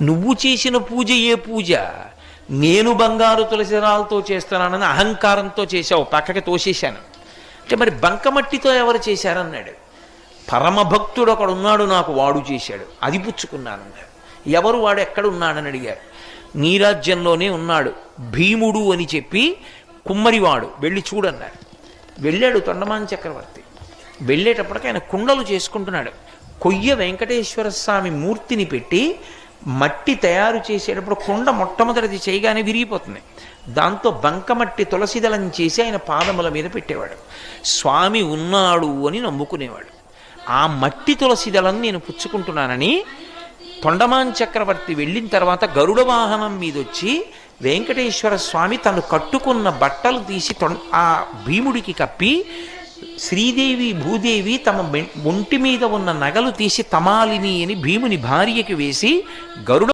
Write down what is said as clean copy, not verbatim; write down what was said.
నువ్వు చేసిన పూజ ఏ పూజ? నేను బంగారు తులసిరాలతో చేస్తున్నానని అహంకారంతో చేశావు, పక్కకి తోసేశాను అంటే మరి బంకమట్టితో ఎవరు చేశారన్నాడు. పరమభక్తుడు ఒకడు ఉన్నాడు, నాకు వాడు చేశాడు, అది పుచ్చుకున్నానన్నాడు. ఎవరు వాడు, ఎక్కడ ఉన్నాడని అడిగారు. నీ రాజ్యంలోనే ఉన్నాడు భీముడు అని చెప్పి కుమ్మరివాడు, వెళ్ళి చూడన్నాడు. వెళ్ళాడు తొండమాన్ చక్రవర్తి. వెళ్ళేటప్పటికి ఆయన కుండలు చేసుకుంటున్నాడు. కొయ్య వెంకటేశ్వర స్వామి మూర్తిని పెట్టి మట్టి తయారు చేసేటప్పుడు కుండ మొట్టమొదటిది చేయగానే విరిగిపోతుంది. దాంతో బంకమట్టి తులసిదళం చేసి ఆయన పాదముల మీద పెట్టేవాడు. స్వామి ఉన్నాడు అని నమ్ముకునేవాడు. ఆ మట్టి తులసిదళం నేను పుచ్చుకుంటున్నానని తొండమాన్ చక్రవర్తి వెళ్ళిన తర్వాత గరుడ వాహనం మీదొచ్చి వెంకటేశ్వర స్వామి తను కట్టుకున్న బట్టలు తీసి ఆ భీముడికి కప్పి, శ్రీదేవి భూదేవి తమ ఒంటి మీద ఉన్న నగలు తీసి తమాలిని అని భీముని భార్యకి వేసి గరుడ